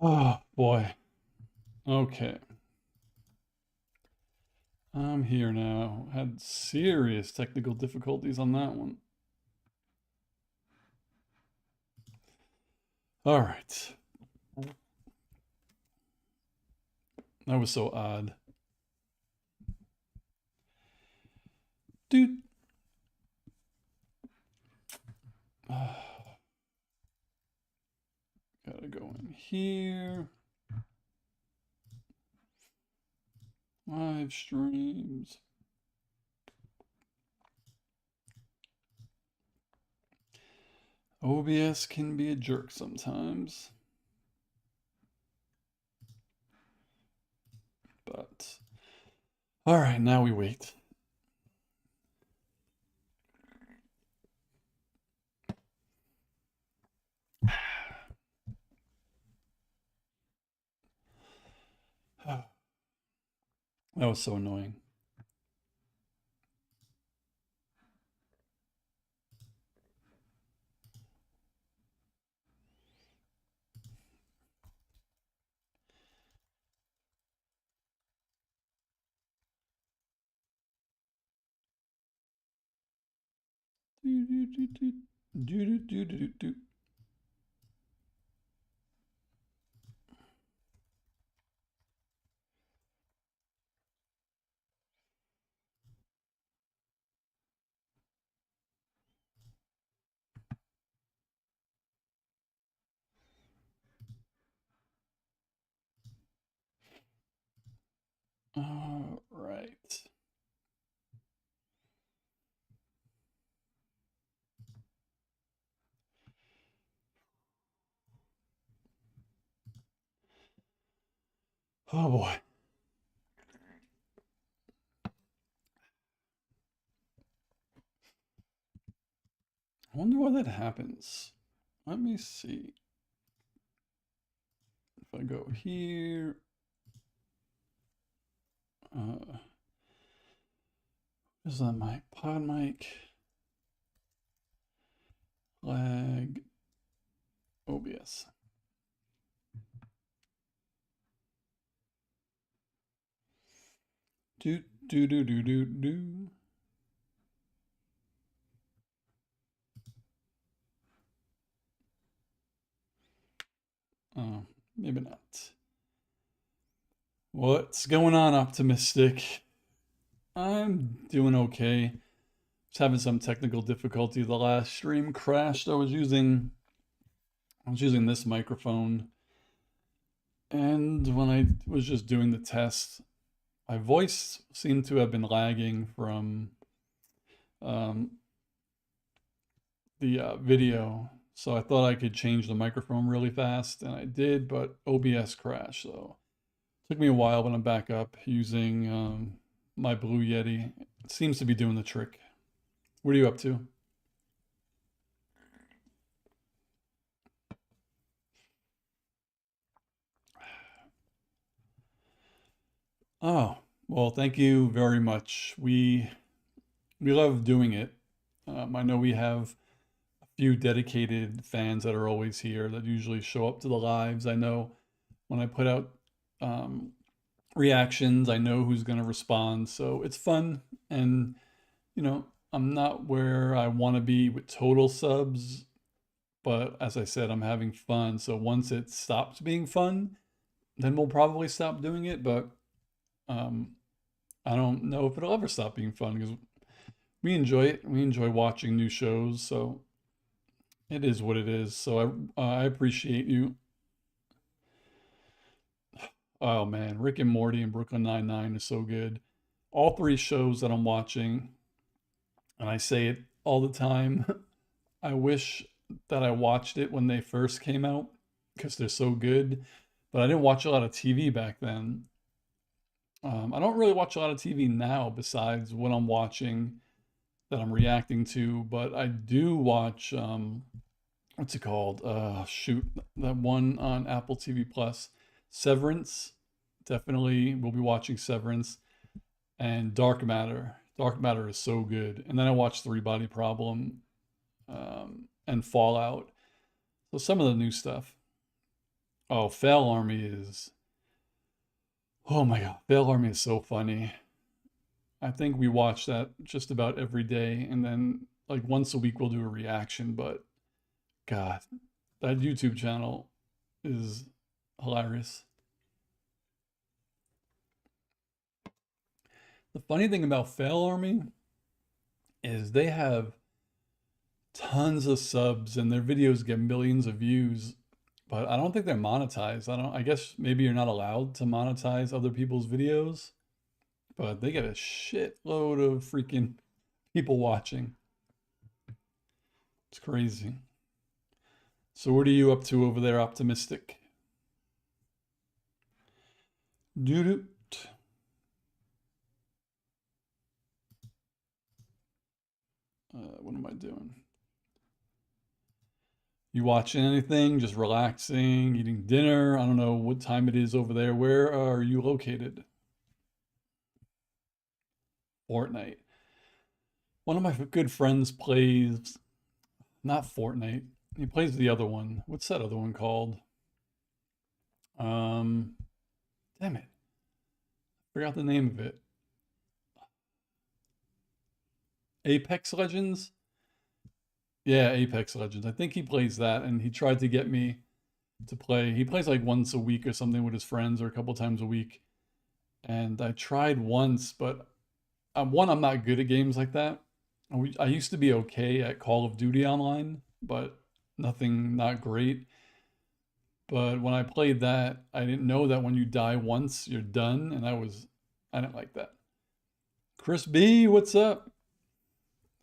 Oh boy. Okay. I'm here now. Had serious technical difficulties on that one. All right. That was so odd. Dude. Gotta go in here. Live streams. OBS can be a jerk sometimes. But all right, now we wait. That was so annoying. Do, do, do, do, do, do, do, do, do. All right. Oh boy. I wonder why that happens. Let me see. If I go here, is that my pod mic? Lag, OBS. Do, do, do, do, do, do. Oh, maybe not. What's going on, Optimistic? I'm doing okay. Just having some technical difficulty. The last stream crashed. I was using this microphone, and when I was just doing the test, my voice seemed to have been lagging from um, the video. So I thought I could change the microphone really fast, and I did, but OBS crashed. So it took me a while, but I'm back up using my Blue Yeti. It seems to be doing the trick. What are you up to? Oh, well, thank you very much. We love doing it. I know we have a few dedicated fans that are always here that usually show up to the lives. I know when I put out um, reactions, I know who's going to respond. So it's fun. And, I'm not where I want to be with total subs, but as I said, I'm having fun. So once it stops being fun, then we'll probably stop doing it. But um, I don't know if it'll ever stop being fun because we enjoy it. We enjoy watching new shows. So it is what it is. So I appreciate you. Oh man, Rick and Morty and Brooklyn Nine-Nine is so good. All three shows that I'm watching, and I say it all the time. I wish that I watched it when they first came out because they're so good. But I didn't watch a lot of TV back then. I don't really watch a lot of TV now besides what I'm watching that I'm reacting to. But I do watch, what's it called? Shoot, that one on Apple TV Plus, Severance. Definitely will be watching Severance and Dark Matter. Dark Matter is so good. And then I watched Three Body Problem and Fallout. So some of the new stuff. Oh, Fail Army is, oh my God, Fail Army is so funny. I think we watch that just about every day, and then like once a week we'll do a reaction. But God, that YouTube channel is hilarious. The funny thing about Fail Army is they have tons of subs and their videos get millions of views, but I don't think they're monetized. I guess maybe you're not allowed to monetize other people's videos, but they get a shitload of freaking people watching. It's crazy. So what are you up to over there, Optimistic? Doo-doo. What am I doing? You watching anything? Just relaxing, eating dinner? I don't know what time it is over there. Where are you located? Fortnite. One of my good friends plays, not Fortnite. He plays the other one. What's that other one called? Um, Damn it. Forgot the name of it. Apex Legends? Yeah, Apex Legends. I think he plays that, and he tried to get me to play. He plays like once a week or something with his friends, or a couple times a week. And I tried once, but one, I'm not good at games like that. I used to be okay at Call of Duty Online, but nothing, not great. But when I played that, I didn't know that when you die once, you're done, and I didn't like that. Chris B, what's up?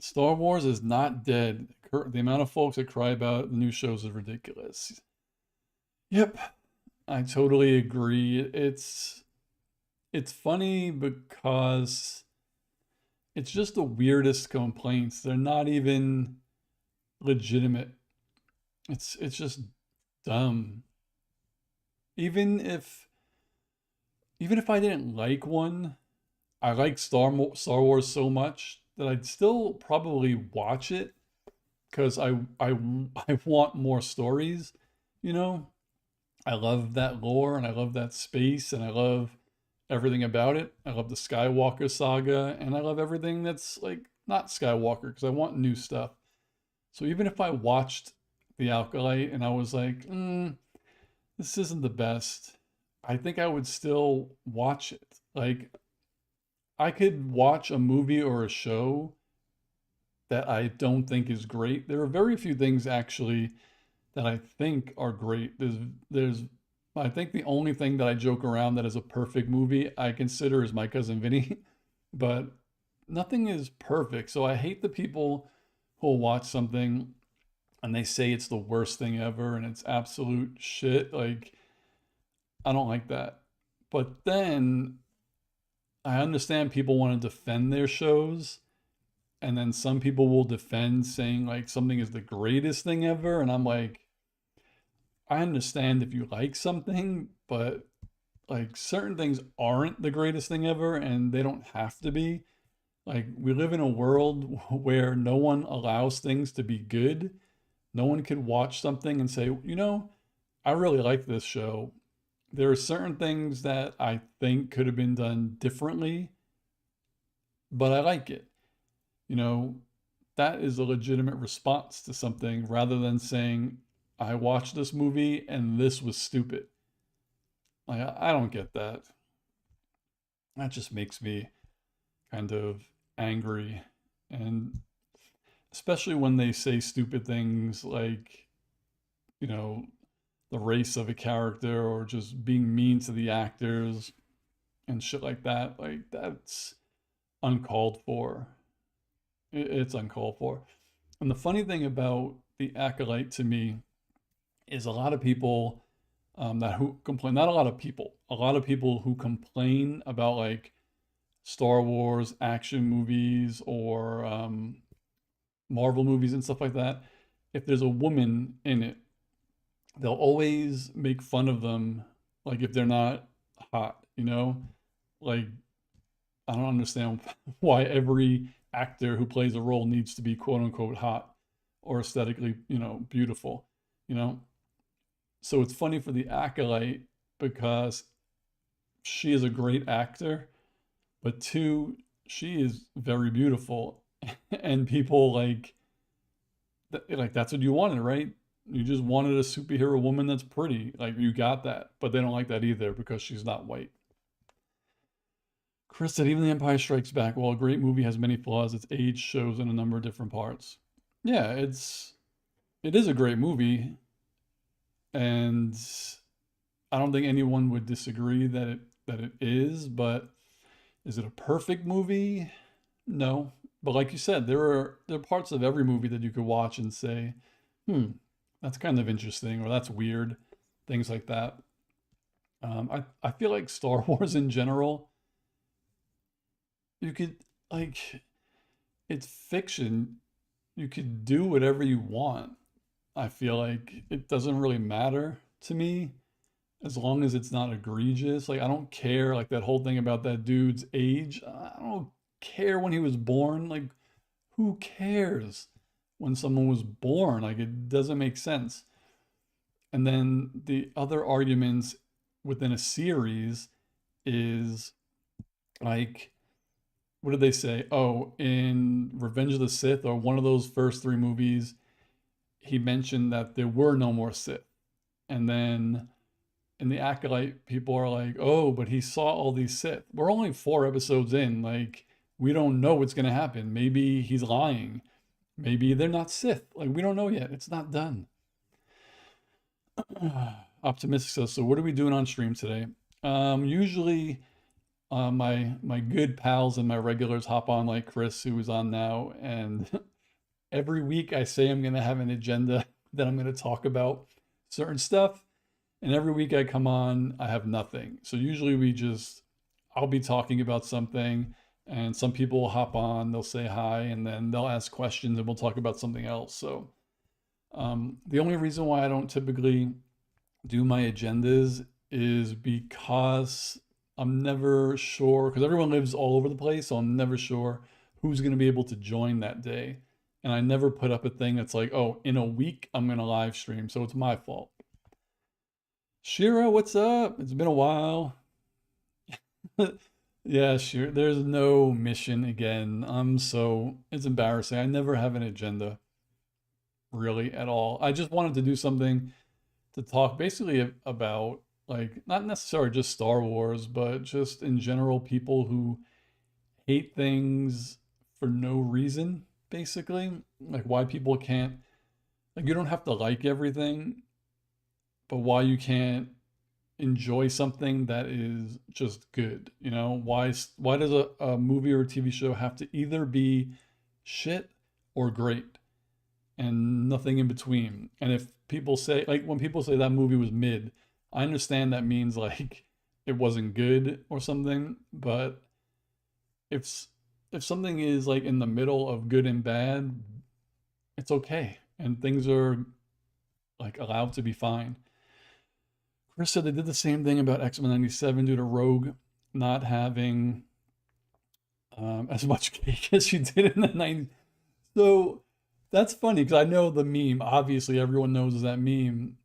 Star Wars is not dead. The amount of folks that cry about the new shows is ridiculous. Yep, I totally agree. It's funny because it's just the weirdest complaints. They're not even legitimate. It's just dumb. Even if even if I didn't like one, I like Star Wars so much that I'd still probably watch it because I want more stories, you know? I love that lore and I love that space and I love everything about it. I love the Skywalker saga and I love everything that's like not Skywalker because I want new stuff. So even if I watched The Acolyte and I was like, this isn't the best, I think I would still watch it. Like, I could watch a movie or a show that I don't think is great. There are very few things actually that I think are great. There's I think the only thing that I joke around that is a perfect movie I consider is My Cousin Vinny, but nothing is perfect. So I hate the people who'll watch something and they say it's the worst thing ever and it's absolute shit. Like, I don't like that. But then I understand people want to defend their shows, and then some people will defend saying like something is the greatest thing ever. And I'm like, I understand if you like something, but like certain things aren't the greatest thing ever, and they don't have to be. Like, we live in a world where no one allows things to be good. No one could watch something and say, I really like this show. There are certain things that I think could have been done differently, but I like it. You know, that is a legitimate response to something rather than saying, I watched this movie and this was stupid. Like, I don't get that. That just makes me kind of angry. And especially when they say stupid things like, you know, the race of a character or just being mean to the actors and shit like that. Like, that's uncalled for. It's uncalled for. And the funny thing about the Acolyte to me is a lot of people that who complain, not a lot of people who complain about like Star Wars action movies or Marvel movies and stuff like that. If there's a woman in it, they'll always make fun of them, like if they're not hot, you know? Like, I don't understand why every actor who plays a role needs to be quote unquote hot or aesthetically, beautiful, you know? So it's funny for the Acolyte because she is a great actor, but two, she is very beautiful, and people like that's what you wanted, right? You just wanted a superhero woman that's pretty. Like you got that, but they don't like that either because she's not white. Chris said, even The Empire Strikes Back, while a great movie has many flaws, its age shows in a number of different parts. Yeah, it is a great movie, and I don't think anyone would disagree that it is, but is it a perfect movie? No. But like you said, there are parts of every movie that you could watch and say, hmm, that's kind of interesting or that's weird, things like that. I feel like Star Wars in general, you could like it's fiction. You could do whatever you want. I feel like it doesn't really matter to me as long as it's not egregious. Like I don't care like that whole thing about that dude's age. I don't care when he was born. Like who cares when someone was born? Like it doesn't make sense. And then the other arguments within a series is like what did they say? Oh, in Revenge of the Sith or one of those first three movies, he mentioned that there were no more Sith. And then in the Acolyte, people are like, oh, but he saw all these Sith. We're only 4 episodes in. Like, we don't know what's going to happen. Maybe he's lying. Maybe they're not Sith. Like, we don't know yet. It's not done. Optimistic says, so what are we doing on stream today? Usually, my good pals and my regulars hop on like Chris, who is on now, and every week I say I'm going to have an agenda that I'm going to talk about certain stuff. And every week I come on, I have nothing. So usually I'll be talking about something and some people will hop on, they'll say hi, and then they'll ask questions and we'll talk about something else. So the only reason why I don't typically do my agendas is because I'm never sure, because everyone lives all over the place, so I'm never sure who's going to be able to join that day. And I never put up a thing that's like, oh, in a week I'm going to live stream, so it's my fault. Shira, what's up? It's been a while. Yeah, sure. There's no mission again. It's embarrassing. I never have an agenda really at all. I just wanted to do something to talk basically about, like, not necessarily just Star Wars, but just in general, people who hate things for no reason, basically. Like, why people can't, like, you don't have to like everything, but why you can't enjoy something that is just good. Why does a movie or a TV show have to either be shit or great and nothing in between? And if people say, like, when people say that movie was mid, I understand that means like it wasn't good or something, but if if something is like in the middle of good and bad, it's okay and things are like allowed to be fine. Chris said they did the same thing about X-Men 97 due to Rogue not having as much cake as she did in the 90s. So that's funny because I know the meme. Obviously, everyone knows that meme.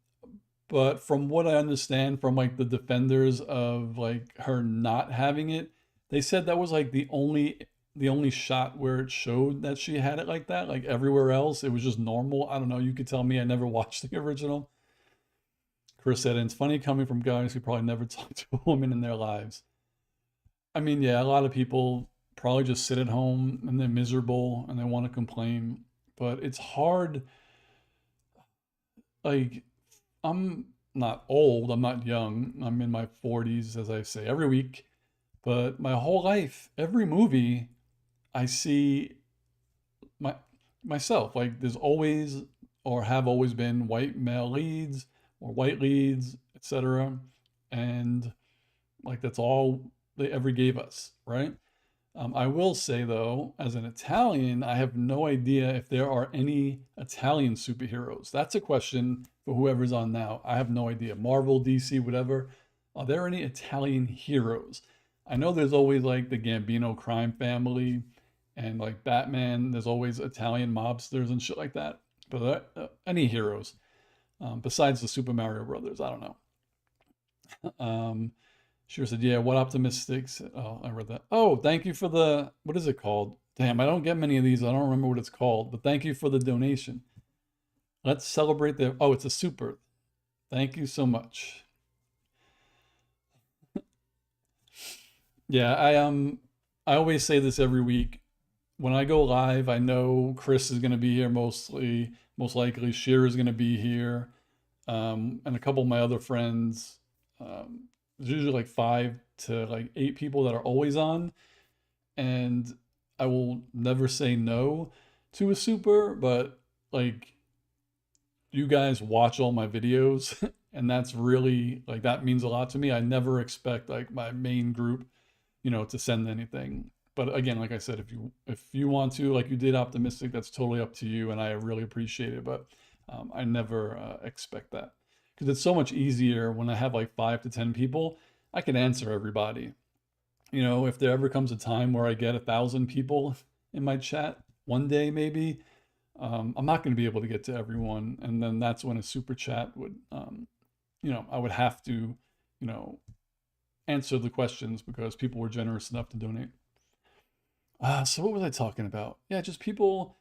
But from what I understand from like the defenders of like her not having it, they said that was like the only shot where it showed that she had it like that. Like everywhere else, it was just normal. I don't know. You could tell me I never watched the original. Chris said, and it's funny coming from guys who probably never talked to a woman in their lives. I mean, yeah, a lot of people probably just sit at home and they're miserable and they want to complain, but it's hard. Like, I'm not old, I'm not young, I'm in my 40s, as I say every week, but my whole life, every movie, I see my myself. Like, there's always or have always been white male leads or white leads, etc. And like that's all they ever gave us, right? I will say though, as an Italian, I have no idea if there are any Italian superheroes. That's a question for whoever's on now. I have no idea. Marvel, DC, whatever. Are there any Italian heroes? I know there's always like the Gambino crime family and like Batman. There's always Italian mobsters and shit like that. But any heroes? besides the Super Mario Brothers. I don't know. She said, yeah, what optimistics? Oh, I read that. Oh, thank you for the, what is it called? Damn, I don't get many of these. I don't remember what it's called, but thank you for the donation. Let's celebrate the, oh, it's a super. Thank you so much. Yeah, I always say this every week. When I go live, I know Chris is going to be here most likely. Sheer is going to be here, and a couple of my other friends. There's usually like 5 to 8 people that are always on, and I will never say no to a super, but like you guys watch all my videos, and that's really like that means a lot to me. I never expect like my main group, to send anything. But again, like I said, if you want to, like you did optimistic, that's totally up to you, and I really appreciate it. But I never expect that because it's so much easier when I have like 5 to 10 people. I can answer everybody. If there ever comes a time where I get 1,000 people in my chat one day, maybe I'm not going to be able to get to everyone, and then that's when a super chat would, I would have to, you know, answer the questions because people were generous enough to donate. So what was I talking about? Yeah, just people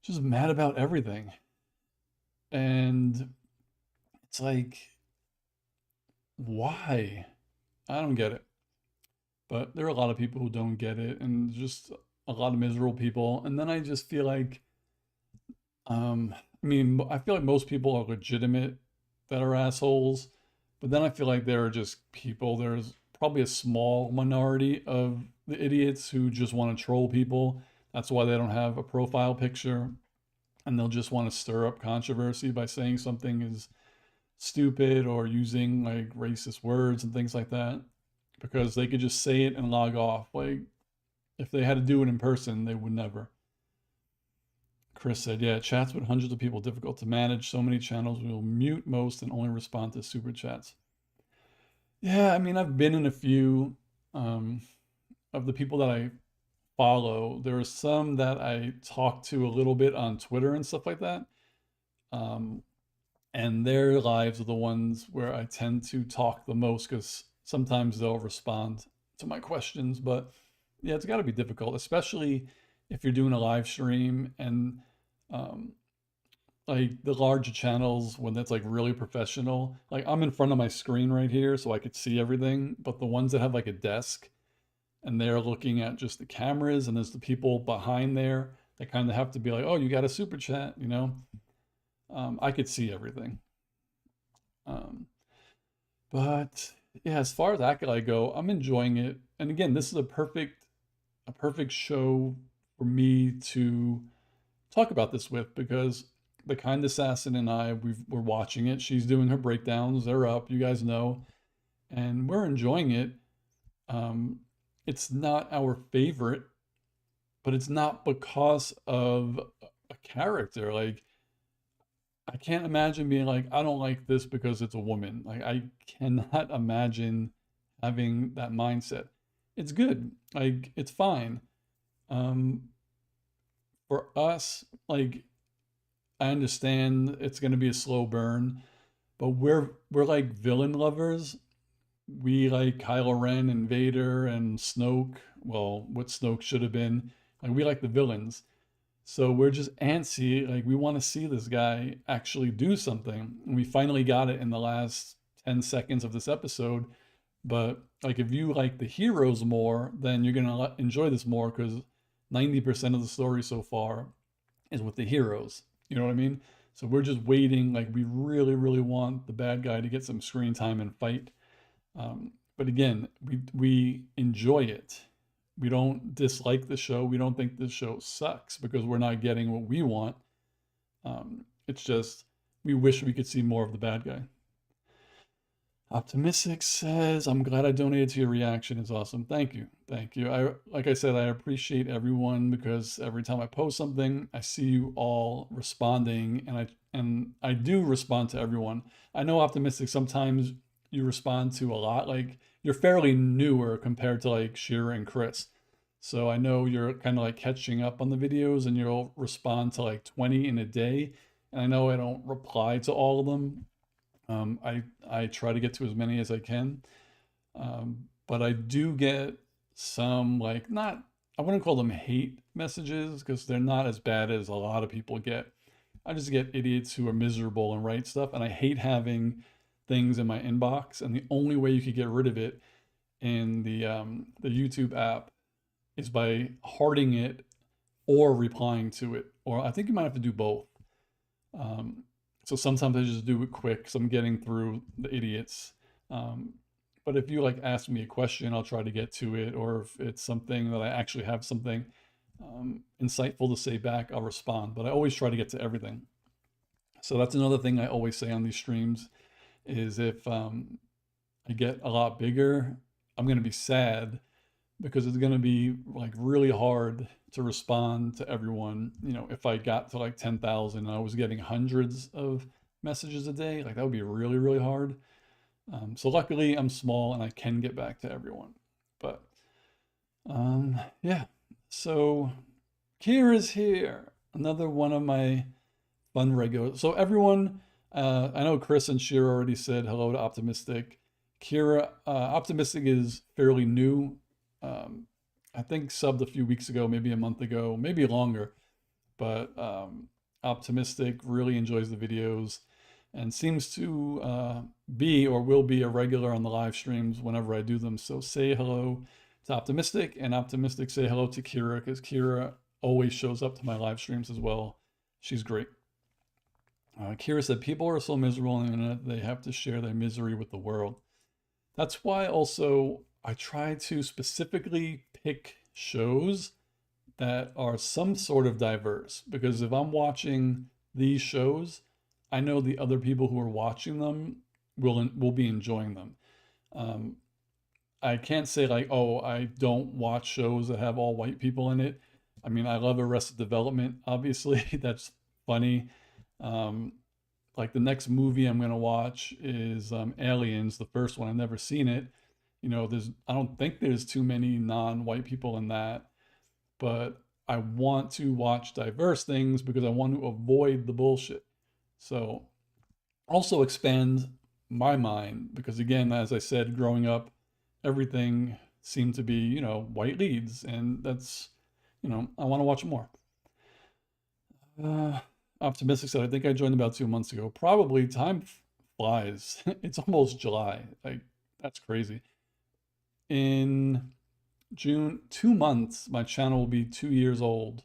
just mad about everything. And it's like, why? I don't get it. But there are a lot of people who don't get it and just a lot of miserable people. And then I just feel like, I feel like most people are legitimate that are assholes. But then I feel like there are just people, there's probably a small minority of the idiots who just want to troll people. That's why they don't have a profile picture. And they'll just want to stir up controversy by saying something is stupid or using like racist words and things like that because they could just say it and log off. Like if they had to do it in person, they would never. Chris said, yeah, chats with hundreds of people difficult to manage. So many channels will mute most and only respond to super chats. Yeah, I've been in a few um, of the people that I follow. There are some that I talk to a little bit on Twitter and stuff like that. Um, and their lives are the ones where I tend to talk the most because sometimes they'll respond to my questions. But yeah, it's got to be difficult, especially if you're doing a live stream and um, like the larger channels when that's like really professional. Like I'm in front of my screen right here, so I could see everything. But the ones that have like a desk and they're looking at just the cameras and there's the people behind there that kind of have to be like, oh, you got a super chat. I could see everything. Um, but yeah, as far as Acolyte go, I'm enjoying it. And again, this is a perfect show for me to talk about this with because the kind assassin and we're watching it. She's doing her breakdowns. They're up, you guys know, and we're enjoying it. Um, it's not our favorite, but it's not because of a character. Like I can't imagine being like, I don't like this because it's a woman. Like I cannot imagine having that mindset. It's good. Like it's fine. Um, for us, like I understand it's gonna be a slow burn, but we're like villain lovers. We like Kylo Ren and Vader and Snoke. Well, what Snoke should have been. Like we like the villains. So we're just antsy, like we want to see this guy actually do something. And we finally got it in the last 10 seconds of this episode. But like if you like the heroes more, then you're going to enjoy this more because 90% of the story so far is with the heroes. You know what I mean? So we're just waiting, like we really, really want the bad guy to get some screen time and fight. But again, we enjoy it. We don't dislike the show. We don't think the show sucks because we're not getting what we want. It's just we wish we could see more of the bad guy. Optimistic says, "I'm glad I donated to your reaction. It's awesome. Thank you, thank you. Like I said, I appreciate everyone because every time I post something, I see you all responding, and I do respond to everyone. I know optimistic sometimes you respond to a lot. Like you're fairly newer compared to like Shira and Chris. So I know you're kind of like catching up on the videos and you'll respond to like 20 in a day. and I know I don't reply to all of them. I try to get to as many as I can, but I do get some, like, not, I wouldn't call them hate messages because they're not as bad as a lot of people get. I just get idiots who are miserable and write stuff, and I hate having things in my inbox. And the only way you could get rid of it in the YouTube app is by hearting it or replying to it, or I think you might have to do both. Um, so sometimes I just do it quick because I'm getting through the idiots. Um, but if you like ask me a question, I'll try to get to it, or if it's something that I actually have something insightful to say back, I'll respond. But I always try to get to everything. So that's another thing I always say on these streams is if I get a lot bigger, I'm going to be sad because it's going to be like really hard to respond to everyone. You know, if I got to like 10,000 and I was getting hundreds of messages a day, like that would be really, really hard. So luckily I'm small and I can get back to everyone. But yeah, so Kira's here. Another one of my fun regulars. So everyone, I know Chris and Shira already said hello to Optimistic. Kira, Optimistic is fairly new. I think subbed a few weeks ago, maybe a month ago, maybe longer. But Optimistic really enjoys the videos and seems to be or will be a regular on the live streams whenever I do them. So say hello to Optimistic, and Optimistic say hello to Kira because Kira always shows up to my live streams as well. She's great. Kira said, people are so miserable on the internet, they have to share their misery with the world. That's why also I try to specifically pick shows that are some sort of diverse, because if I'm watching these shows, I know the other people who are watching them will be enjoying them. Um, I can't say like, oh, I don't watch shows that have all white people in it. I mean, I love Arrested Development, obviously. That's funny. Um, like the next movie I'm gonna watch is Aliens, the first one. I've never seen it. You know, I don't think there's too many non-white people in that, but I want to watch diverse things because I want to avoid the bullshit. So also expand my mind because again, as I said, growing up, everything seemed to be, you know, white leads, and that's, you know, I want to watch more. Uh, Optimistic said, I think I joined about 2 months ago. Probably time flies. It's almost July. Like, that's crazy. In June, 2 months, my channel will be 2 years old.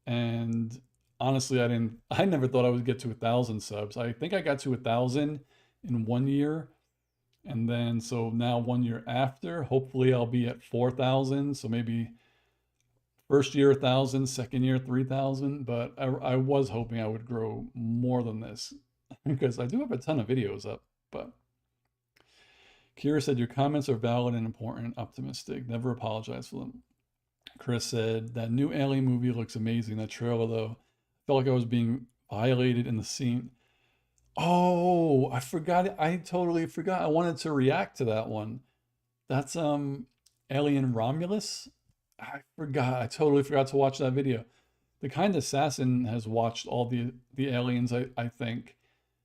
And honestly, I never thought I would get to 1,000 subs. I think I got to 1,000 in 1 year. And then, so now 1 year after, hopefully I'll be at 4,000. So maybe first year 1,000, second year 3,000. But I was hoping I would grow more than this because I do have a ton of videos up. But Kira said, your comments are valid and important, optimistic. Never apologize for them. Chris said, that new Alien movie looks amazing. That trailer, though, felt like I was being violated in the scene. Oh, I forgot it. I totally forgot. I wanted to react to that one. That's Alien Romulus. I forgot. I totally forgot to watch that video. The Kind Assassin has watched all the aliens, I think.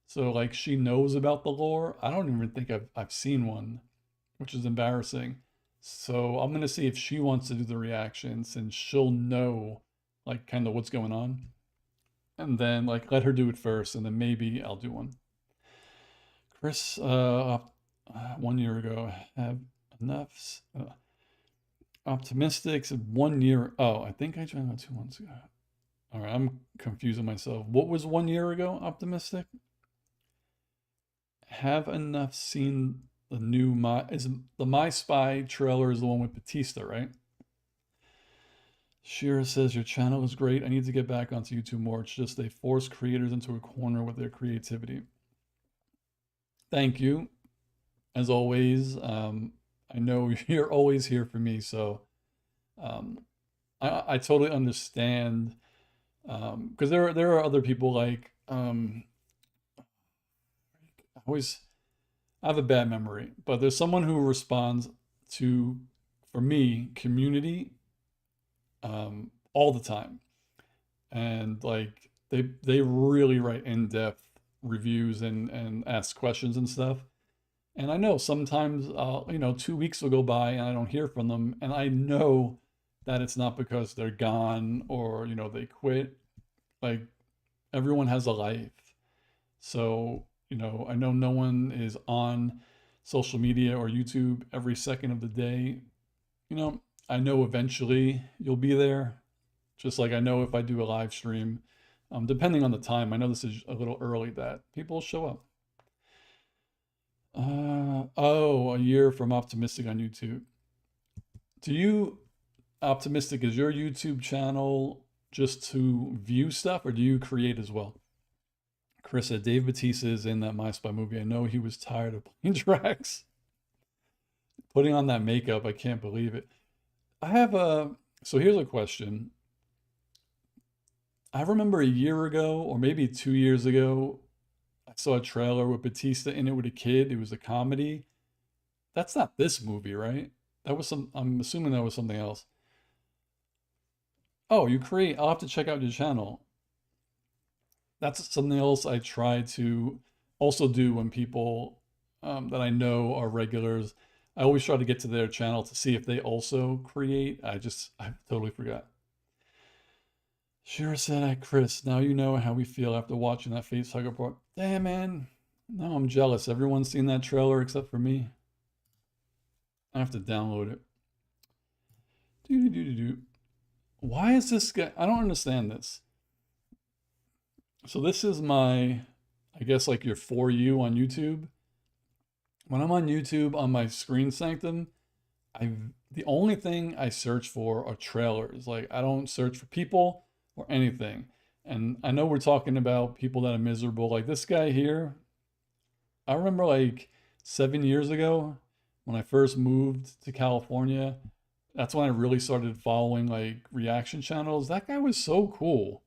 So like she knows about the lore. I don't even think I've seen one, which is embarrassing. So I'm gonna see if she wants to do the reaction since she'll know like kind of what's going on. And then like let her do it first, and then maybe I'll do one. Chris, 1 year ago, have enough. Optimistics 1 year. Oh, I think I joined about 2 months ago. All right, I'm confusing myself. What was 1 year ago, Optimistic? Have enough seen the new the My Spy trailer is the one with Batista, right? Shira says your channel is great. I need to get back onto YouTube more. It's just they force creators into a corner with their creativity. Thank you. As always, I know you're always here for me, so I totally understand. Because there are other people like I have a bad memory, but there's someone who responds to, for me, community all the time. And like They really write in-depth reviews and ask questions and stuff. And I know sometimes, 2 weeks will go by and I don't hear from them, and I know that it's not because they're gone or they quit. Like, everyone has a life, so I know no one is on social media or YouTube every second of the day. You know, I know eventually you'll be there, just like I know if I do a live stream, depending on the time. I know this is a little early that people will show up. Oh, a year from Optimistic on YouTube. Do you, Optimistic, is your YouTube channel just to view stuff or do you create as well? Chris said Dave Bautista is in that My Spy movie. I know he was tired of playing Drax. Putting on that makeup, I can't believe it. I have a, so here's a question. I remember a year ago, or maybe 2 years ago, I saw a trailer with Batista in it with a kid. It was a comedy. That's not this movie, right? That was I'm assuming that was something else. Oh, you create, I'll have to check out your channel. That's something else I try to also do when people that I know are regulars. I always try to get to their channel to see if they also create. I totally forgot. Shira said, "Hi, Chris. Now you know how we feel after watching that face hugger part." Damn, man. Now I'm jealous. Everyone's seen that trailer except for me. I have to download it. Do do do do. Why is this guy? I don't understand this. So this is my, I guess like your For You on YouTube. When I'm on YouTube on my screen Sanctum, I the only thing I search for are trailers. Like, I don't search for people or anything. And I know we're talking about people that are miserable. Like this guy here, I remember like 7 years ago when I first moved to California. That's when I really started following like reaction channels. That guy was so cool.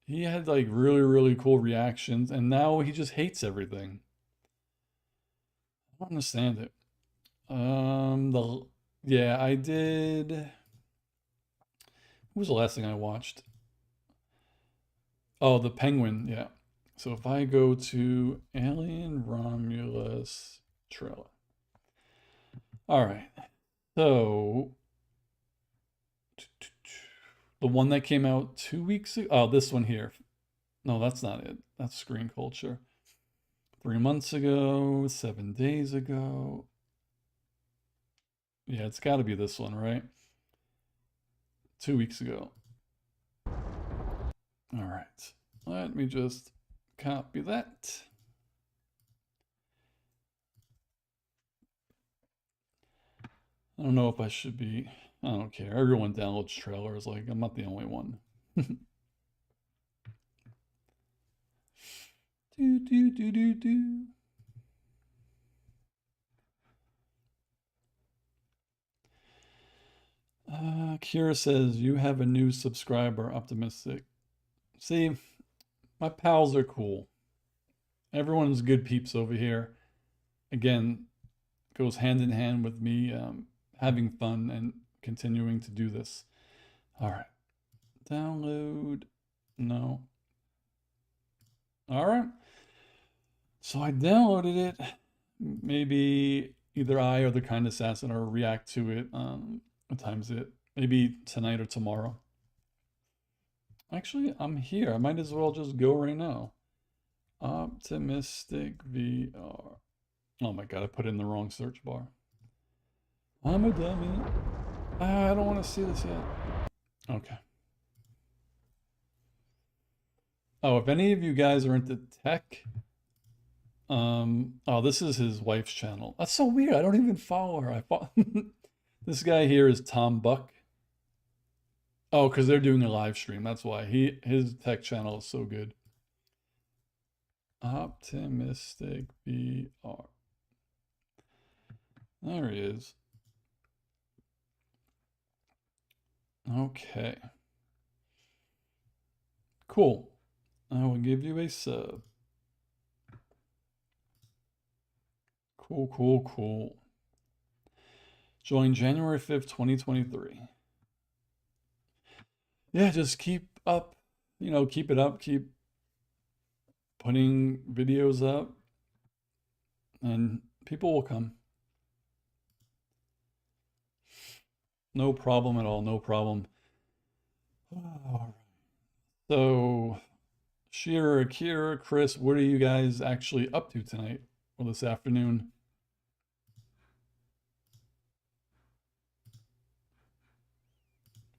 He had like really, really cool reactions, and now he just hates everything. I don't understand it. The Yeah, I did. What was the last thing I watched? Oh, the Penguin. Yeah. So if I go to Alien Romulus trailer. All right. So the one that came out 2 weeks ago. Oh, this one here. No, that's not it. That's Screen Culture. 3 months ago, 7 days ago. Yeah, it's got to be this one, right? 2 weeks ago. All right. Let me just copy that. I don't know if I should be. I don't care. Everyone downloads trailers. Like, I'm not the only one. Do, do, do, do, do. Kira says, you have a new subscriber, Optimistic. See, my pals are cool. Everyone's good peeps over here. Again, goes hand in hand with me having fun and continuing to do this. All right. Download. No. All right. So I downloaded it. Maybe either I or the kind assassin or react to it. What time is it? Maybe tonight or tomorrow. Actually, I'm here. I might as well just go right now. Optimistic VR. Oh my god, I put in the wrong search bar. I'm a dummy. I don't want to see this yet. Okay. Oh, if any of you guys are into tech, oh, this is his wife's channel. That's so weird. I don't even follow her. This guy here is Tom Buck. Oh, because they're doing a live stream. That's why his tech channel is so good. Optimistic VR. There he is. Okay. Cool. I will give you a sub. Cool, cool, cool. Join January 5th, 2023. Yeah, just keep up keep it up, keep putting videos up, and people will come. No problem at all. No problem. All right. So, Shearer, Akira, Chris, what are you guys actually up to tonight or this afternoon?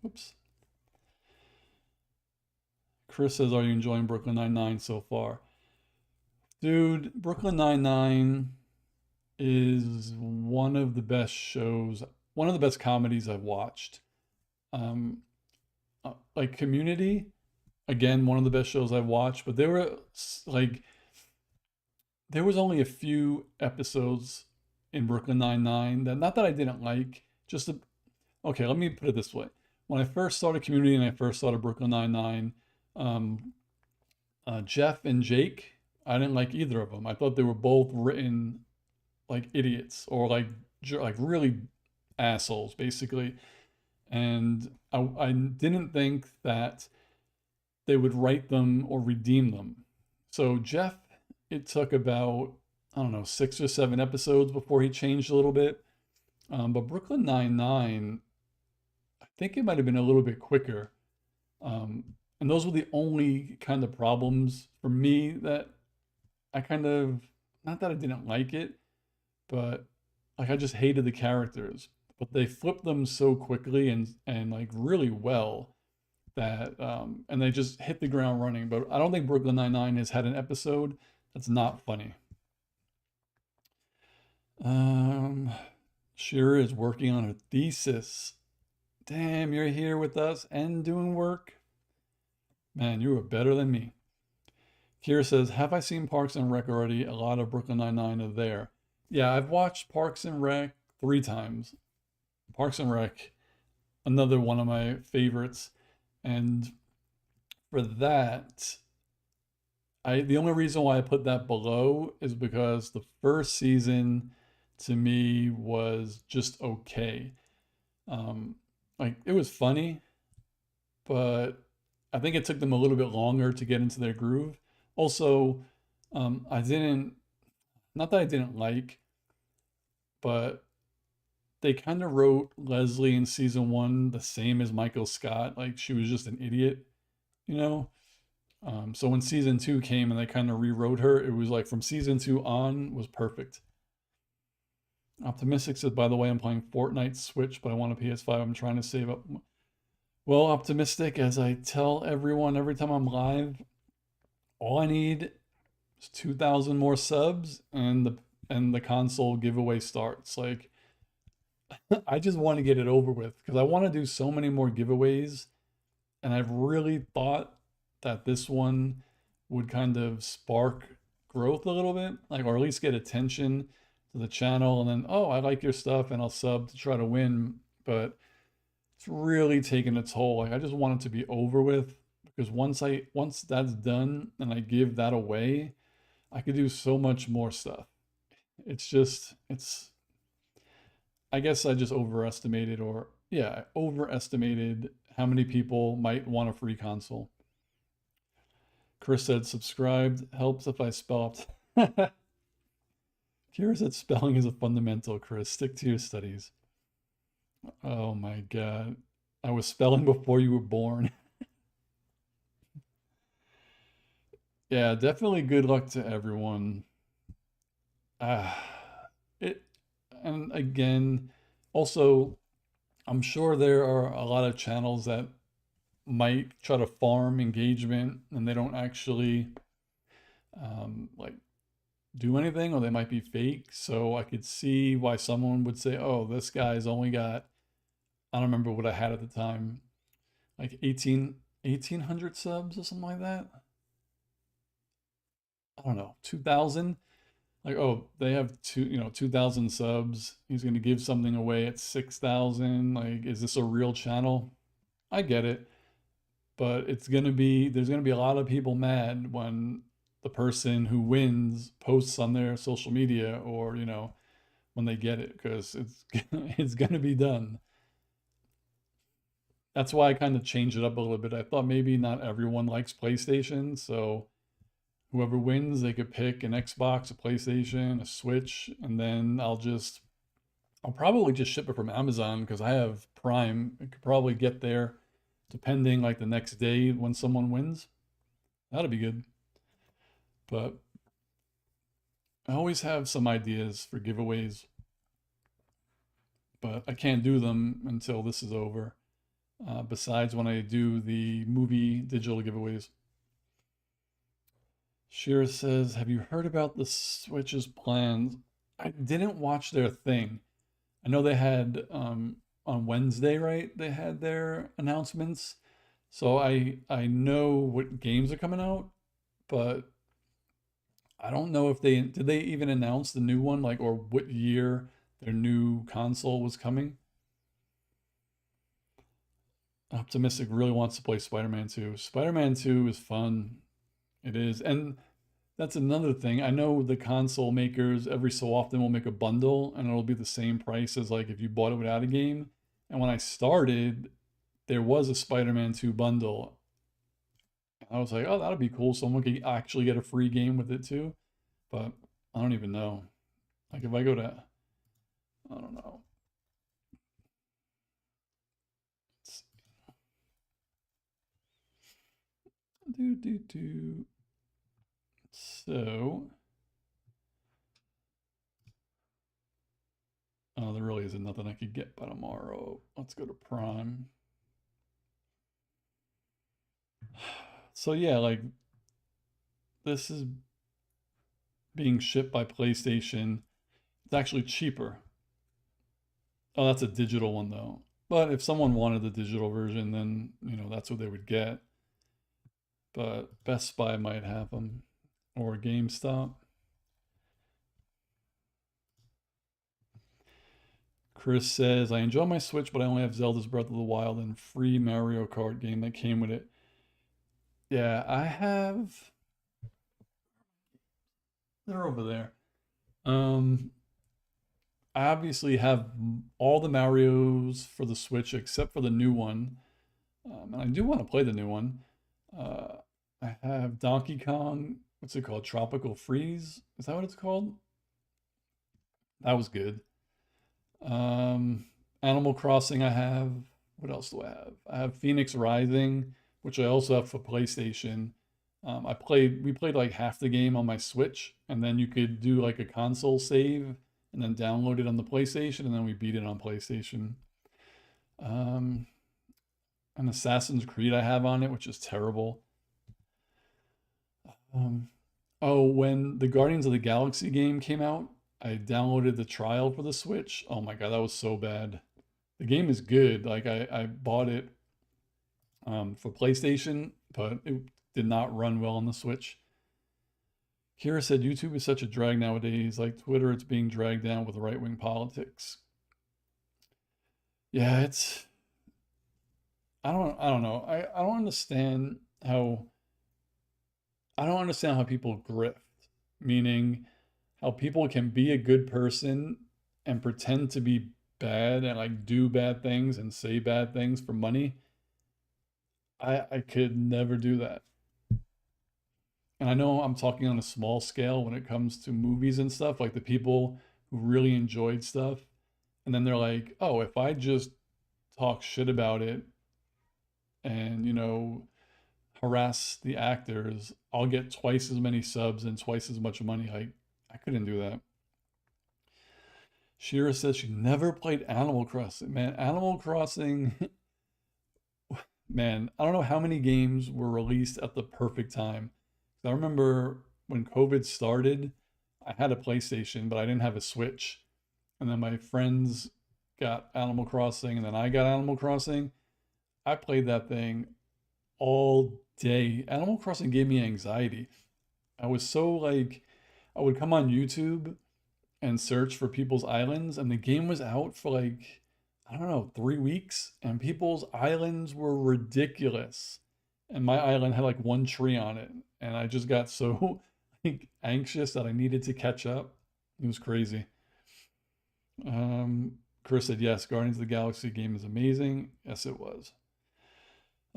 Oops. Chris says, "Are you enjoying Brooklyn Nine-Nine so far?" Dude, Brooklyn Nine-Nine is one of the best shows, one of the best comedies I've watched. Um, like Community, again, one of the best shows I've watched, but like there was only a few episodes in Brooklyn Nine-Nine that not that I didn't like, just okay, let me put it this way. When I first started Community and I first started Brooklyn Nine-Nine, um, Jeff and Jake, I didn't like either of them. I thought they were both written like idiots or like really assholes, basically. And I didn't think that they would write them or redeem them. So Jeff, it took about, I don't know, 6 or 7 episodes before he changed a little bit. But Brooklyn Nine-Nine, I think it might have been a little bit quicker. And those were the only kind of problems for me that I kind of, not that I didn't like it, but like I just hated the characters. But they flipped them so quickly and like really well that and they just hit the ground running. But I don't think Brooklyn Nine-Nine has had an episode that's not funny. Um, Shira is working on her thesis. Damn, you're here with us and doing work. Man, you are better than me. Kira says, "Have I seen Parks and Rec already? A lot of Brooklyn Nine-Nine are there." Yeah, I've watched Parks and Rec 3 times. Parks and Rec, another one of my favorites. And for that, the only reason why I put that below is because the first season to me was just okay. Um, like it was funny, but I think it took them a little bit longer to get into their groove. Also, I didn't, not that I didn't like, but they kind of wrote Leslie in season one the same as Michael Scott. Like she was just an idiot, you know? So when season two came and they kind of rewrote her, it was like from season two on was perfect. Optimistic said, "By the way, I'm playing Fortnite Switch, but I want a PS5. I'm trying to save up." Well, Optimistic, as I tell everyone every time I'm live, all I need is 2,000 more subs and the console giveaway starts. Like I just want to get it over with because I want to do so many more giveaways, and I've really thought that this one would kind of spark growth a little bit, like or at least get attention to the channel, and then oh, I like your stuff, and I'll sub to try to win. But it's really taken a toll. Like I just want it to be over with because once that's done and I give that away, I could do so much more stuff. It's I guess I just overestimated or yeah, I overestimated how many people might want a free console. Chris said subscribed helps if I spell out. Kira said spelling is a fundamental, Chris. Stick to your studies. Oh my God. I was spelling before you were born. Yeah, definitely good luck to everyone. Ah, it, and again, also, I'm sure there are a lot of channels that might try to farm engagement and they don't actually like do anything or they might be fake. So I could see why someone would say, oh, this guy's only got, I don't remember what I had at the time, like 1,800 subs or something like that. I don't know, 2,000. Like, oh, they have 2,000 subs. He's going to give something away at 6,000. Like, is this a real channel? I get it. But there's going to be a lot of people mad when the person who wins posts on their social media or, when they get it because it's, it's going to be done. That's why I kind of changed it up a little bit. I thought maybe not everyone likes PlayStation, so whoever wins, they could pick an Xbox, a PlayStation, a Switch, and then I'll probably just ship it from Amazon because I have Prime. It could probably get there depending like the next day when someone wins. That'll be good. But I always have some ideas for giveaways, but I can't do them until this is over. Besides when I do the movie digital giveaways. Shira says, have you heard about the Switch's plans? I didn't watch their thing. I know they had on Wednesday, right? They had their announcements. So I know what games are coming out, but I don't know if they did they even announce the new one, like, or what year their new console was coming. Optimistic really wants to play Spider-Man 2. Spider-Man 2 is fun. It is. And that's another thing. I know the console makers every so often will make a bundle and it'll be the same price as like if you bought it without a game. And when I started, there was a Spider-Man 2 bundle. I was like, oh, that'll be cool. Someone could actually get a free game with it too. But I don't even know. Like if I go to, I don't know. Do do do. So, oh, there really isn't nothing I could get by tomorrow. Let's go to Prime. So yeah, like this is being shipped by PlayStation. It's actually cheaper. Oh, that's a digital one though. But if someone wanted the digital version, then that's what they would get. But Best Buy might have them, or GameStop. Chris says, I enjoy my Switch, but I only have Zelda's Breath of the Wild and free Mario Kart game that came with it. Yeah, I have. They're over there. Um, I obviously have all the Marios for the Switch except for the new one. And I do want to play the new one. Uh, I have Donkey Kong. What's it called? Tropical Freeze? Is that what it's called? That was good. Um, Animal Crossing, I have. What else do I have? I have Phoenix Rising, which I also have for PlayStation. We played like half the game on my Switch, and then you could do like a console save and then download it on the PlayStation, and then we beat it on PlayStation. Um, an Assassin's Creed I have on it, which is terrible. Um, oh, when the Guardians of the Galaxy game came out, I downloaded the trial for the Switch. Oh my God, that was so bad. The game is good. Like I bought it for PlayStation, but it did not run well on the Switch. Kira said YouTube is such a drag nowadays. Like Twitter, it's being dragged down with right-wing politics. Yeah, it's I don't know. How I don't understand how people grift, meaning how people can be a good person and pretend to be bad and like do bad things and say bad things for money. I could never do that. And I know I'm talking on a small scale when it comes to movies and stuff, like the people who really enjoyed stuff. And then they're like, oh, if I just talk shit about it and, harass the actors, I'll get twice as many subs and twice as much money. I couldn't do that. Shira says she never played Animal Crossing. Man, Animal Crossing, man, I don't know how many games were released at the perfect time. I remember when COVID started, I had a PlayStation, but I didn't have a Switch. And then my friends got Animal Crossing, and then I got Animal Crossing. I played that thing all day. Animal Crossing gave me anxiety. I was so like, I would come on YouTube and search for people's islands, and the game was out for like, I don't know, 3 weeks, and people's islands were ridiculous. And my island had like one tree on it, and I just got so like anxious that I needed to catch up. It was crazy. Chris said, yes, Guardians of the Galaxy game is amazing. Yes, it was.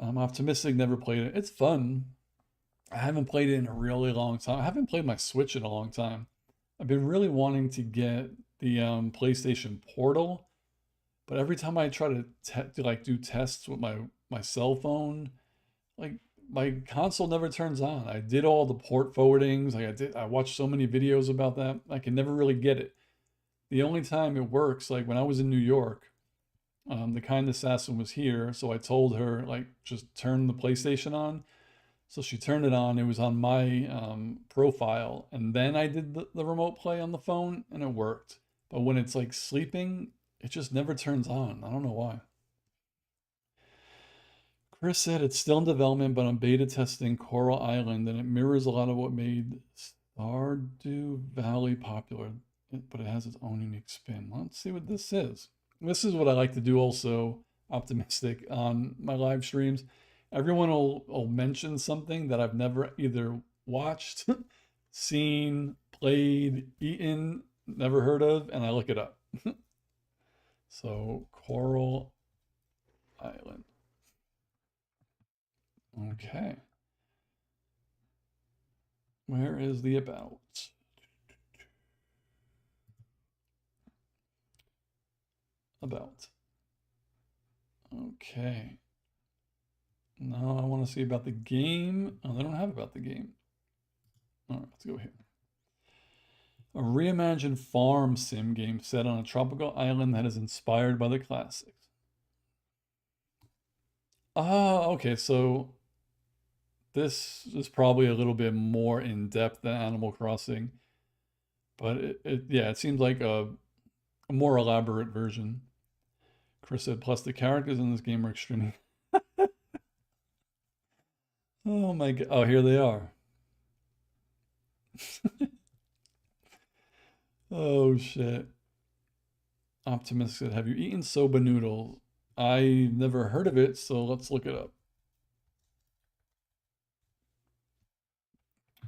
I'm optimistic, never played it. It's fun. I haven't played it in a really long time. I haven't played my Switch in a long time. I've been really wanting to get the PlayStation Portal, but every time I try to like do tests with my cell phone, like my console never turns on. I did all the port forwardings, I watched so many videos about that. I can never really get it. The only time it works, like when I was in New York, the kind assassin was here, so I told her like just turn the PlayStation on. So she turned it on. It was on my profile, and then I did the remote play on the phone, and it worked. But when it's like sleeping, it just never turns on. I don't know why. Chris said it's still in development, but I'm beta testing Coral Island, and it mirrors a lot of what made Stardew Valley popular, but it has its own unique spin. Let's see what this is. This is what I like to do also, optimistic, on my live streams. Everyone will mention something that I've never either watched, seen, played, eaten, never heard of, and I look it up. So, Coral Island. Okay. Where is the about? About. Okay. Now I want to see about the game. Oh, they don't have about the game. All right, let's go here. A reimagined farm sim game set on a tropical island that is inspired by the classics. Ah, okay, so this is probably a little bit more in depth than Animal Crossing, but yeah, it seems like a more elaborate version. Chris said, plus the characters in this game are extremely. Oh my god! Oh, here they are. Oh shit! Optimus said, "Have you eaten soba noodles?" I never heard of it, so let's look it up.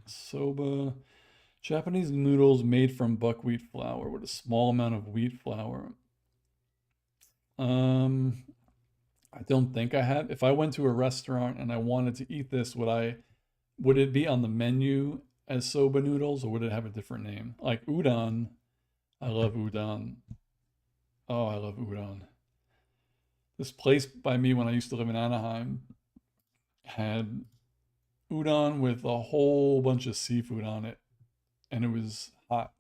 Soba, Japanese noodles made from buckwheat flour with a small amount of wheat flour. Um, I don't think I have. If I went to a restaurant and I wanted to eat this, would it be on the menu as soba noodles or would it have a different name? Like udon. I love udon. Oh, I love udon. This place by me when I used to live in Anaheim had udon with a whole bunch of seafood on it, and it was hot.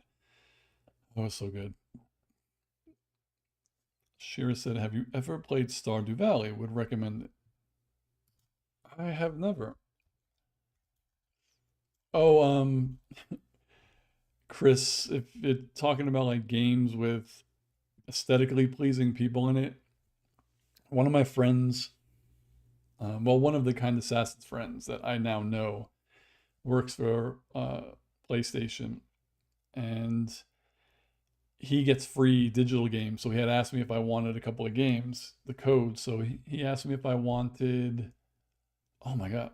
It was so good. Shira said, "Have you ever played Stardew Valley? Would recommend it." I have never. Oh, Chris, if you're talking about like games with aesthetically pleasing people in it, one of my friends, well, one of the kind assassin's friends that I now know works for PlayStation, and he gets free digital games. So he had asked me if I wanted a couple of games, the code. So he asked me if I wanted, oh my God.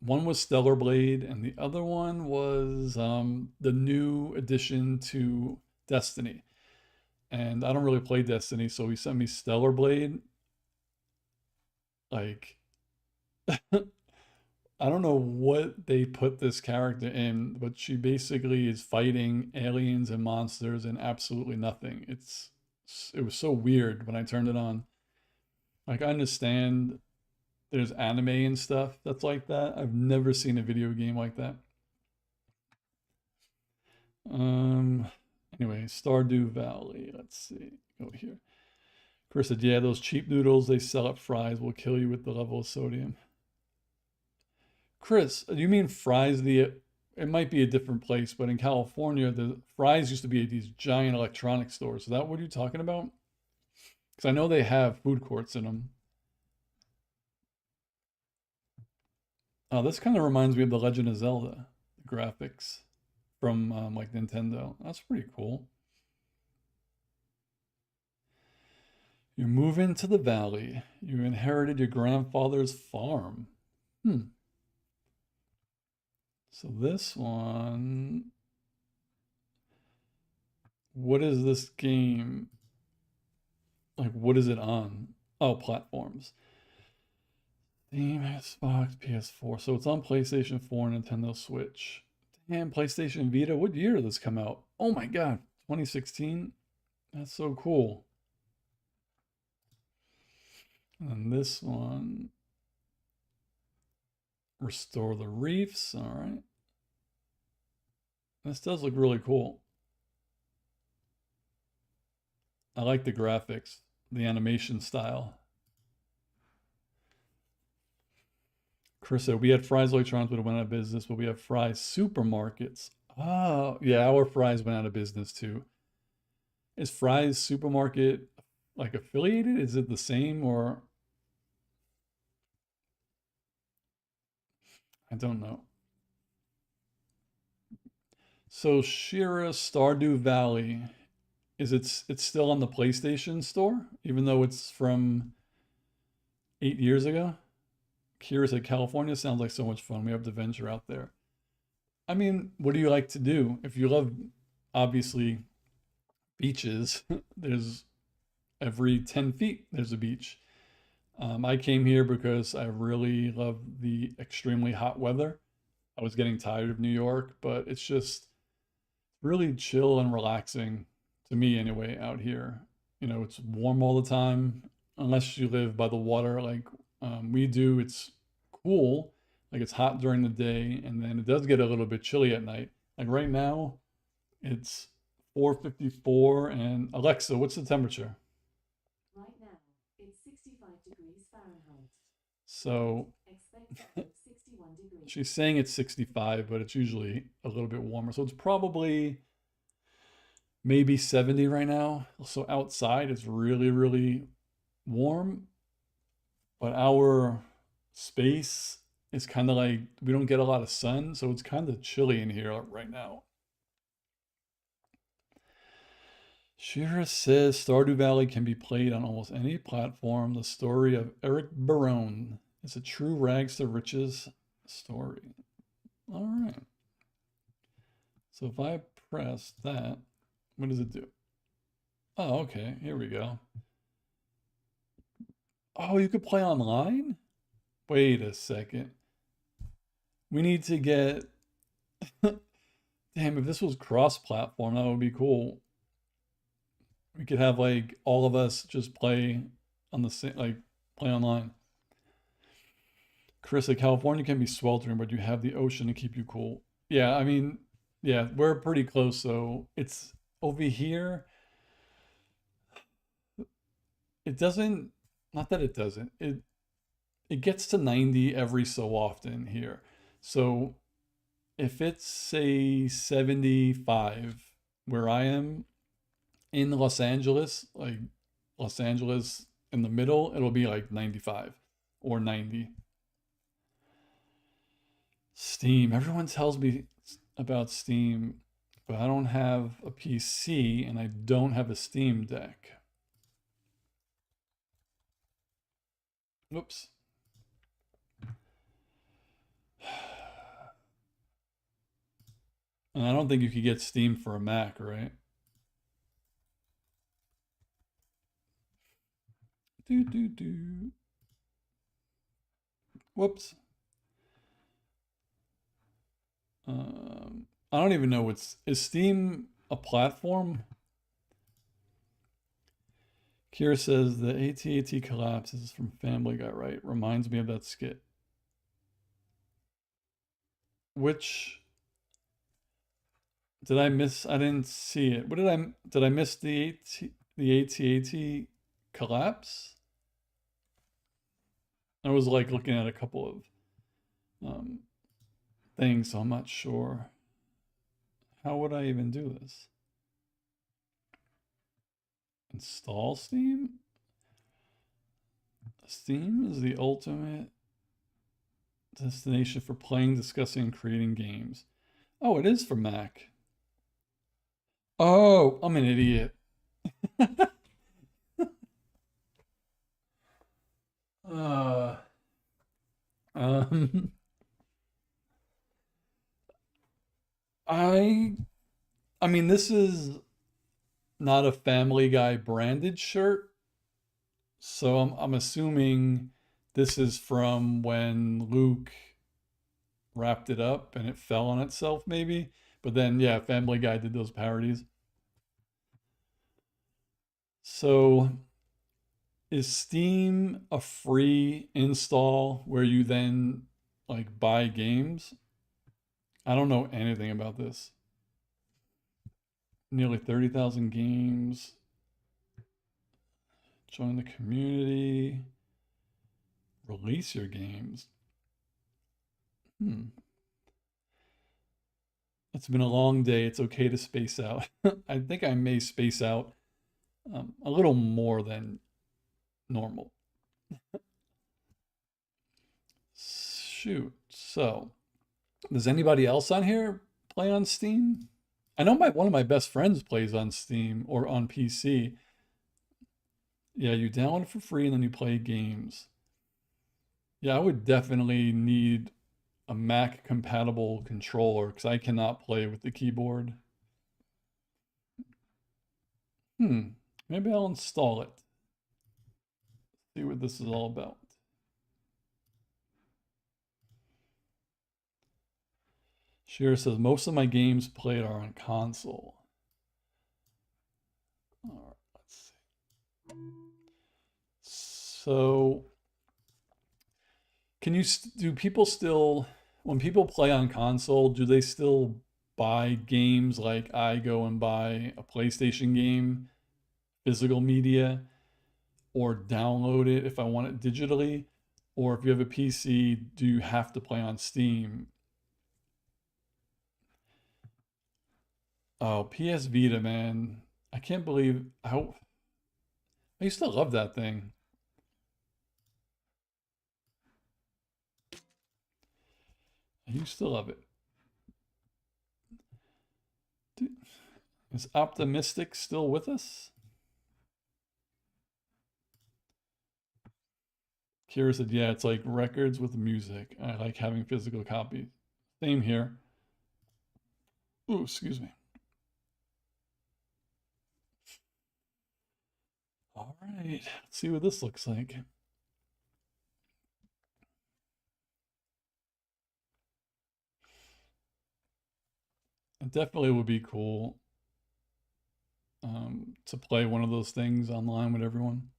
One was Stellar Blade, and the other one was the new addition to Destiny. And I don't really play Destiny, so he sent me Stellar Blade. Like, I don't know what they put this character in, but she basically is fighting aliens and monsters and absolutely nothing. It was so weird when I turned it on. Like I understand there's anime and stuff that's like that. I've never seen a video game like that. Um anyway, Stardew Valley. Let's see. Go here. Chris said, yeah, those cheap noodles they sell at Fry's will kill you with the level of sodium. Chris, do you mean Fry's it might be a different place, but in California, the Fry's used to be these giant electronic stores. Is that what you're talking about? Because I know they have food courts in them. Oh, this kind of reminds me of The Legend of Zelda, the graphics from like Nintendo. That's pretty cool. You move into the valley. You inherited your grandfather's farm. Hmm. So this one, what is this game? Like, what is it on? Oh, platforms. Steam, Xbox, PS4. So it's on PlayStation 4 and Nintendo Switch. Damn, PlayStation Vita. What year did this come out? Oh my God, 2016? That's so cool. And this one, Restore the Reefs. All right. This does look really cool. I like the graphics, the animation style. Chris said, we had Fry's Electronics, but it went out of business, but we have Fry's Supermarkets. Oh, yeah, our Fry's went out of business too. Is Fry's Supermarket like affiliated? Is it the same or I don't know. So Shira Stardew Valley, it's still on the PlayStation Store, even though it's from 8 years ago? Kira said, California sounds like so much fun. We have to venture out there. I mean, what do you like to do? If you love, obviously, beaches, there's every 10 feet, there's a beach. I came here because I really love the extremely hot weather. I was getting tired of New York, but it's just really chill and relaxing to me anyway out here. You know, it's warm all the time, unless you live by the water like we do. It's cool, like it's hot during the day, and then it does get a little bit chilly at night. Like right now, it's 4:54, and Alexa, what's the temperature? Right now, it's 65 degrees Fahrenheit. So expect 61 degrees. She's saying it's 65, but it's usually a little bit warmer. So it's probably maybe 70 right now. So outside it's really, really warm, but our space is kind of like we don't get a lot of sun, so it's kind of chilly in here right now. Shira says Stardew Valley can be played on almost any platform. The story of Eric Barone is a true rags to riches story. All right. So if I press that, what does it do? Oh, okay. Here we go. Oh, you could play online? Wait a second. We need to get. Damn, if this was cross-platform, that would be cool. We could have like all of us just play on the same, like play online. Chris, California can be sweltering, but you have the ocean to keep you cool. Yeah, I mean, yeah, we're pretty close. So it's over here. It doesn't, not that it doesn't. It gets to 90 every so often here. So if it's say 75 where I am in Los Angeles, like Los Angeles in the middle, it'll be like 95 or 90. Steam. Everyone tells me about Steam, but I don't have a PC and I don't have a Steam Deck. Whoops. And I don't think you could get Steam for a Mac, right? Do do do. Whoops. I don't even know what's is Steam a platform? Kira says the AT&T collapse is from Family Guy, right? Reminds me of that skit. Which did I miss? I didn't see it. What did I miss the AT&T collapse? I was like looking at a couple of um, things, so I'm not sure. How would I even do this? Install Steam? Steam is the ultimate destination for playing, discussing, and creating games. Oh, it is for Mac. Oh, I'm an idiot. uh, um, I, I mean, this is not a Family Guy branded shirt, so I'm assuming This is from when Luke wrapped it up and it fell on itself, maybe. But then, yeah, Family Guy did those parodies. So, is Steam a free install where you then like buy games? I don't know anything about this. Nearly 30,000 games. Join the community. Release your games. Hmm. It's been a long day. It's okay to space out. I think I may space out a little more than normal. Shoot. So, does anybody else on here play on Steam? I know my one of my best friends plays on Steam or on PC. Yeah, you download it for free and then you play games. Yeah, I would definitely need a Mac compatible controller because I cannot play with the keyboard. Hmm, maybe I'll install it. See what this is all about. Shira says most of my games played are on console. All right, let's see. So, do people still, when people play on console, do they still buy games like I go and buy a PlayStation game, physical media, or download it if I want it digitally? Or if you have a PC, do you have to play on Steam? Oh, PS Vita, man. I can't believe how I used to love that thing. I used to love it. Is Optimistic still with us? Kira said, yeah, it's like records with music. I like having physical copies. Same here. Ooh, excuse me. All right, let's see what this looks like. It definitely would be cool to play one of those things online with everyone.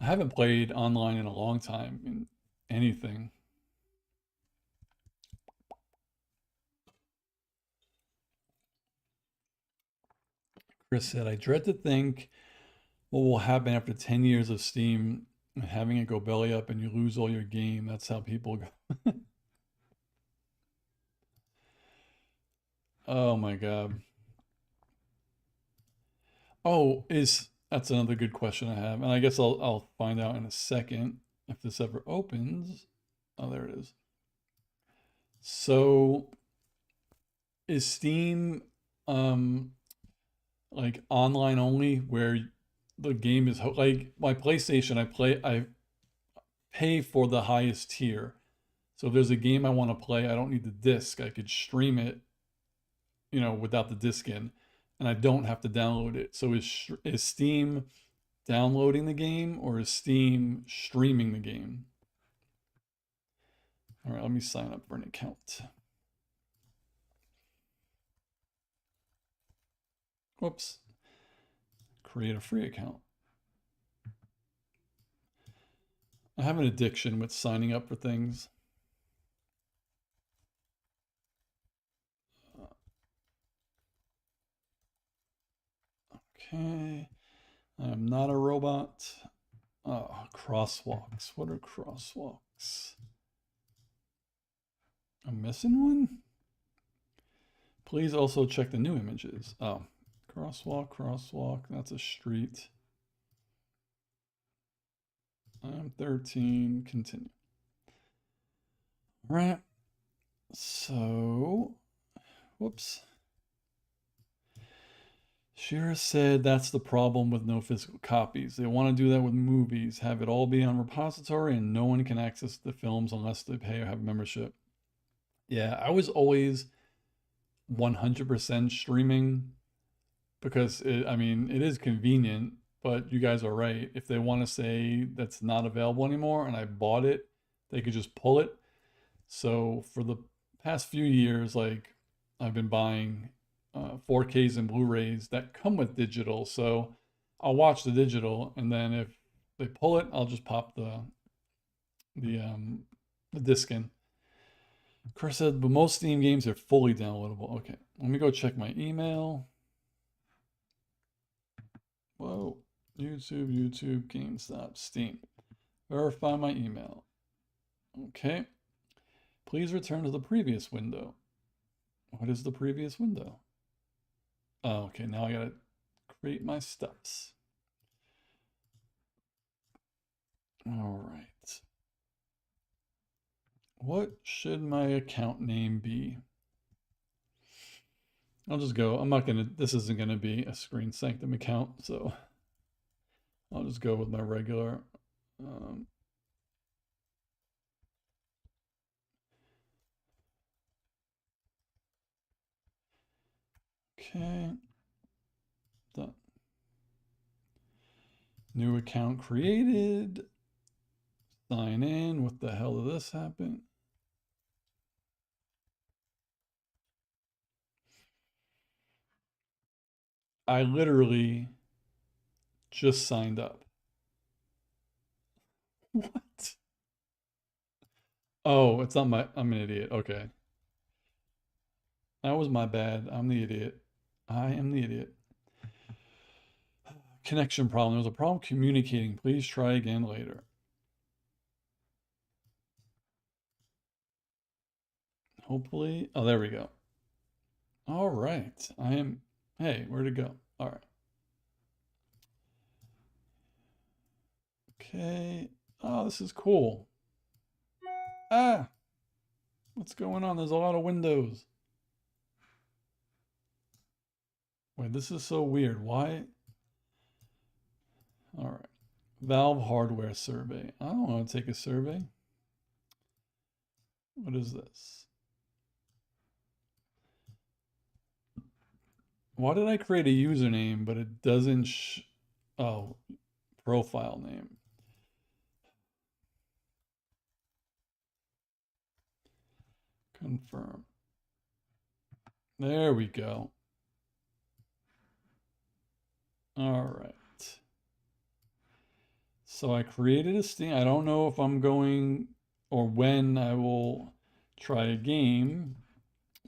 I haven't played online in a long time in anything. Chris said, I dread to think what will happen after 10 years of Steam and having it go belly up and you lose all your game. That's how people go. Oh my God. Oh, is that's another good question I have. And I guess I'll find out in a second if this ever opens. Oh, there it is. So is Steam um like online only where the game is like my PlayStation I pay for the highest tier. So if there's a game I want to play, I don't need the disc. I could stream it, without the disc in, and I don't have to download it. So is Steam downloading the game or is Steam streaming the game? All right, let me sign up for an account. Whoops. Create a free account. I have an addiction with signing up for things. Okay. I am not a robot. Oh, crosswalks. What are crosswalks? I'm missing one? Please also check the new images. Oh, crosswalk, crosswalk. That's a street. I'm 13. Continue. All right. So, whoops. Shira said that's the problem with no physical copies. They want to do that with movies, have it all be on repository, and no one can access the films unless they pay or have membership. Yeah, I was always 100% streaming because I mean, it is convenient, but you guys are right. If they want to say that's not available anymore and I bought it, they could just pull it. So for the past few years, like I've been buying 4Ks and Blu-rays that come with digital. So I'll watch the digital, and then if they pull it, I'll just pop the um the disc in. Chris said, but most Steam games are fully downloadable. Okay, let me go check my email. Whoa, YouTube, GameStop, Steam. Verify my email. Okay. Please return to the previous window. What is the previous window? Oh, okay, now I gotta create my steps. All right. What should my account name be? I'll just go. I'm not gonna, this isn't gonna be a Screen Sanctum account, so I'll just go with my regular. Um, okay. Done. New account created. Sign in. What the hell did this happen? I literally just signed up. What? Oh, it's not my, I'm an idiot. Okay. That was my bad. I'm the idiot. I am the idiot. Connection problem. There's a problem communicating. Please try again later. Hopefully. Oh, there we go. All right. I am. Hey, where'd it go? All right. Okay. Oh, this is cool. Ah, what's going on? There's a lot of windows. Wait, this is so weird. Why? All right. Valve hardware survey. I don't want to take a survey. What is this? Why did I create a username, but it doesn't oh, profile name. Confirm. There we go. All right. So I created a Steam. I don't know if I'm going or when I will try a game,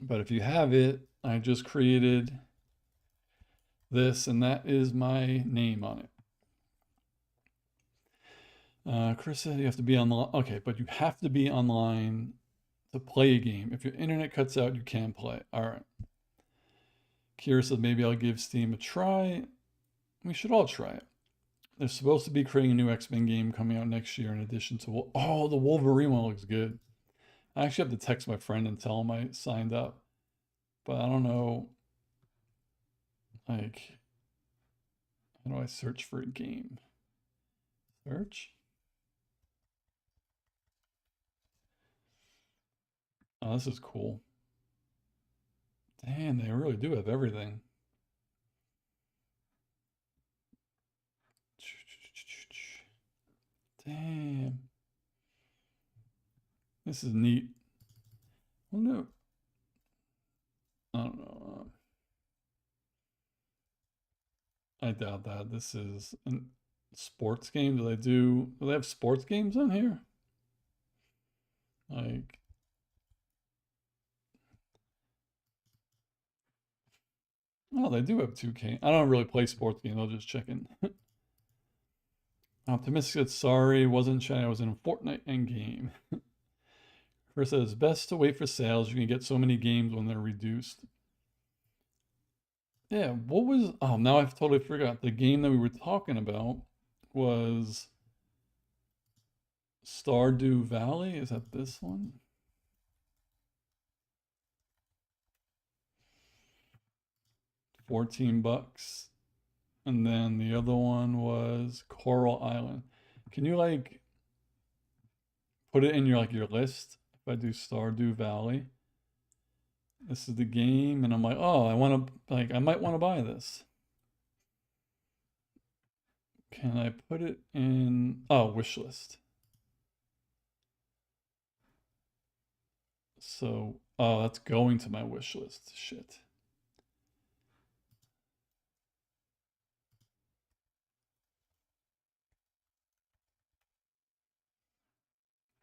but if you have it, I just created this, and that is my name on it. Chris said you have to be online. Okay, but you have to be online to play a game. If your internet cuts out, you can't play. All right. Kira said maybe I'll give Steam a try. We should all try it. They're supposed to be creating a new X-Men game coming out next year in addition to, oh, the Wolverine one looks good. I actually have to text my friend and tell him I signed up. But I don't know, like, how do I search for a game? Search? Oh, this is cool. Damn, they really do have everything. Damn. This is neat. Well, no. I don't know. I doubt that. This is a sports game. Do they have sports games on here? Like, oh, they do have 2K. I don't really play sports games. I'll just check in. Optimistic said, sorry, wasn't chatting. I was in a Fortnite endgame. Chris says, best to wait for sales. You can get so many games when they're reduced. Yeah, what was, oh, now I've totally forgot. The game that we were talking about was Stardew Valley. Is that this one? $14. And then the other one was Coral Island. Can you like put it in your like your list? If I do Stardew Valley, this is the game, and I'm like, oh, I want to like I might want to buy this. Can I put it in? Oh, wish list. So, oh, that's going to my wish list. Shit.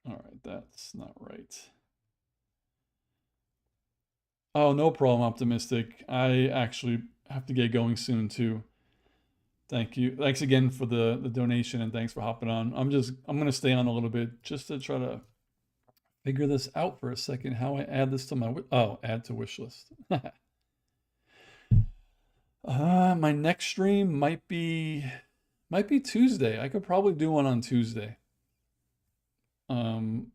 All right, that's not right. Oh, no problem, Optimistic. I actually have to get going soon too. Thank you. Thanks again for the donation and thanks for hopping on. I'm gonna stay on a little bit just to try to figure this out for a second. How I add this to my add to wish list. My next stream might be Tuesday. I could probably do one on Tuesday. Um,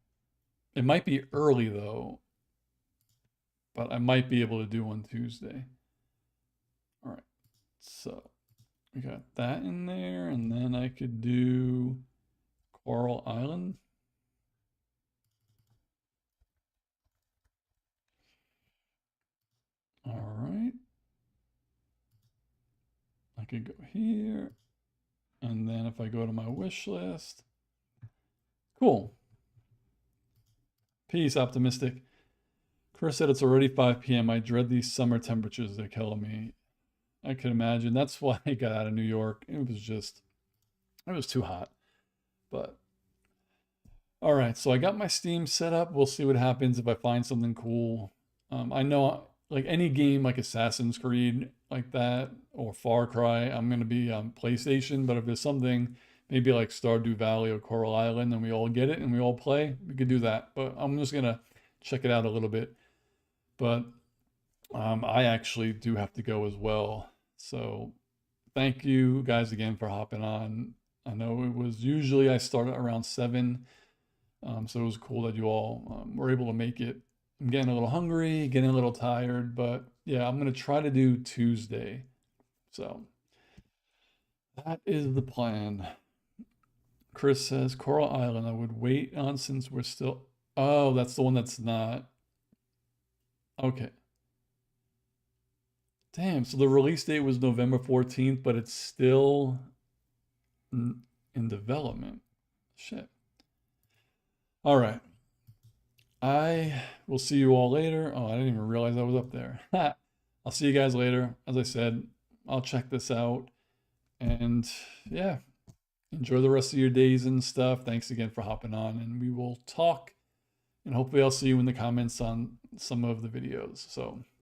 it might be early though, but I might be able to do one Tuesday. All right, so we got that in there, and then I could do Coral Island. All right, I could go here, and then if I go to my wish list, cool. Peace, Optimistic. Chris said it's already 5 p.m. I dread these summer temperatures. They're killing me. I can imagine. That's why I got out of New York. It was too hot. But all right, so I got my Steam set up. We'll see what happens if I find something cool. I know, like any game like Assassin's Creed, like that, or Far Cry, I'm gonna be on PlayStation. But if there's something maybe like Stardew Valley or Coral Island, and we all get it and we all play, we could do that. But I'm just gonna check it out a little bit. But I actually do have to go as well. So thank you guys again for hopping on. I know it was usually I start at around 7. So it was cool that you all were able to make it. I'm getting a little hungry, getting a little tired, but yeah, I'm gonna try to do Tuesday. So that is the plan. Chris says Coral Island. I would wait on since we're still. Oh, that's the one that's not. Okay. Damn. So the release date was November 14th, but it's still in development. Shit. All right. I will see you all later. Oh, I didn't even realize I was up there. I'll see you guys later. As I said, I'll check this out. And yeah, enjoy the rest of your days and stuff. Thanks again for hopping on, and we will talk. And hopefully, I'll see you in the comments on some of the videos. So